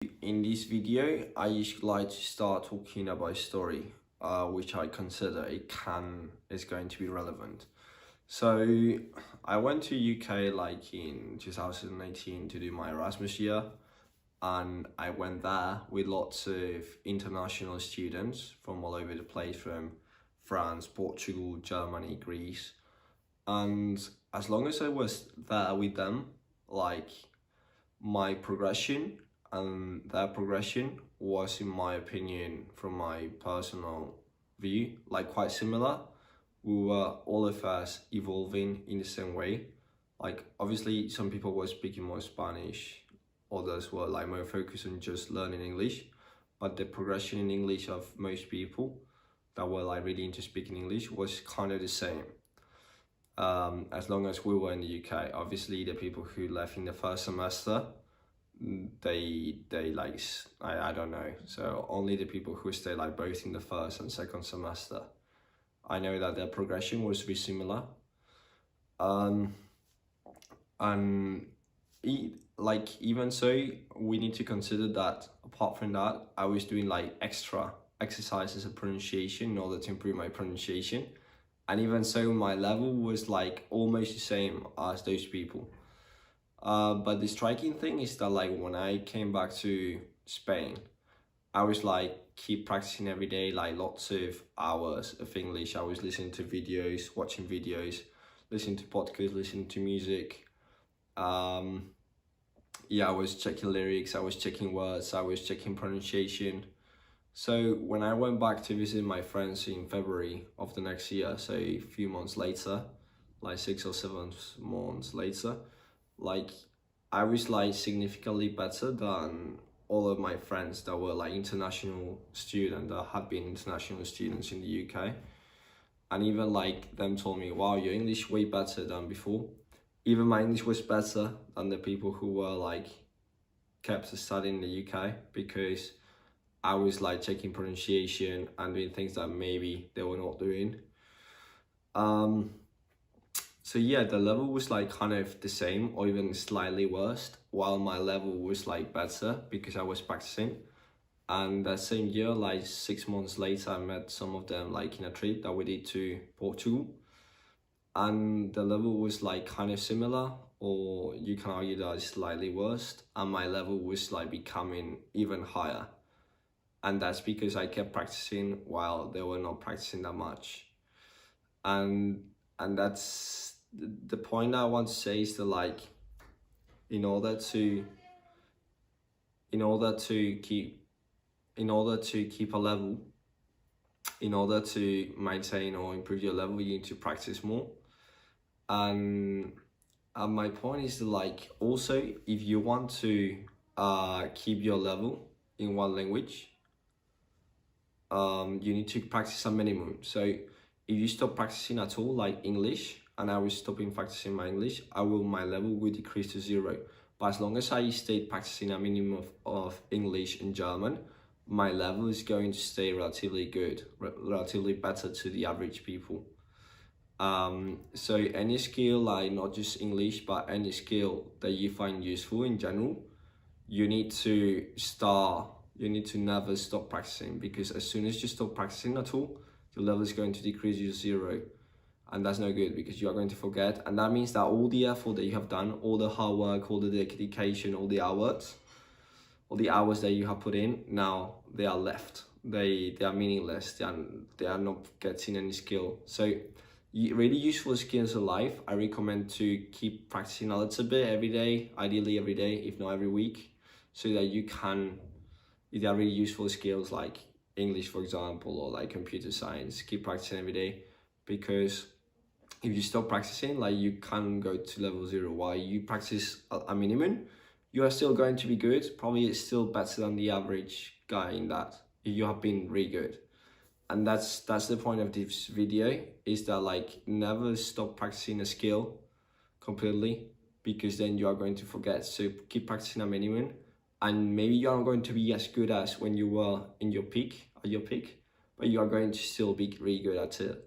In this video, I usually like to start talking about a story, which I consider is going to be relevant. So I went to UK like in 2018 to do my Erasmus year, and I went there with lots of international students from all over the place, from France, Portugal, Germany, Greece. And as long as I was there with them, like my progression and their progression was, in my opinion, from my personal view, like quite similar. We were all of us evolving in the same way. Like obviously some people were speaking more Spanish, others were like more focused on just learning English, but the progression in English of most people that were like really into speaking English was kind of the same. As long as we were in the UK. Obviously the people who left in the first semester, they like, I don't know, so only the people who stay like both in the first and second semester, I know that their progression was very similar. And even so, we need to consider that apart from that, I was doing like extra exercises of pronunciation in order to improve my pronunciation, and even so my level was like almost the same as those people. But the striking thing is that like when I came back to Spain, I was like keep practicing every day, like lots of hours of English. I was listening to videos, watching videos, listening to podcasts, listening to music. Yeah, I was checking lyrics, I was checking words, I was checking pronunciation. So when I went back to visit my friends in February of the next year, so a few months later, like 6 or 7 months later, like I was like significantly better than all of my friends that were like international students, that had been international students in the UK. And even like them told me, wow, your English way better than before. Even my English was better than the people who were like kept studying in the UK, because I was like checking pronunciation and doing things that maybe they were not doing. So yeah, the level was like kind of the same or even slightly worse, while my level was like better because I was practicing. And that same year, like 6 months later, I met some of them like in a trip that we did to Portugal. And the level was like kind of similar, or you can argue that it's slightly worse. And my level was like becoming even higher. And that's because I kept practicing while they were not practicing that much. And that's the point I want to say, is that like in order to keep a level, in order to maintain or improve your level, you need to practice more. And my point is that like also, if you want to keep your level in one language, you need to practice a minimum. So if you stop practicing at all, like English, and I was stopping practicing my English, my level would decrease to 0. But as long as I stayed practicing a minimum of English and German, my level is going to stay relatively good, relatively better to the average people. So any skill, like not just English, but any skill that you find useful in general, you need to never stop practicing, because as soon as you stop practicing at all, your level is going to decrease to 0. And that's no good, because you are going to forget. And that means that all the effort that you have done, all the hard work, all the dedication, all the hours that you have put in, now they are left. They are meaningless. They are not getting any skill. So really useful skills in life, I recommend to keep practicing a little bit every day, ideally every day, if not every week, so that you can, if they are really useful skills like English, for example, or like computer science, keep practicing every day. Because if you stop practicing, like you can go to level 0. While you practice a minimum, you are still going to be good. Probably it's still better than the average guy in that, if you have been really good. And that's the point of this video, is that like never stop practicing a skill completely, because then you are going to forget. So keep practicing a minimum, and maybe you are not going to be as good as when you were at your peak, but you are going to still be really good at it.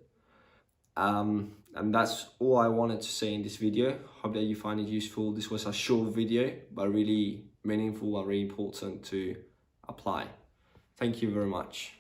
And that's all I wanted to say in this video. Hope that you find it useful. This was a short video, but really meaningful and really important to apply. Thank you very much.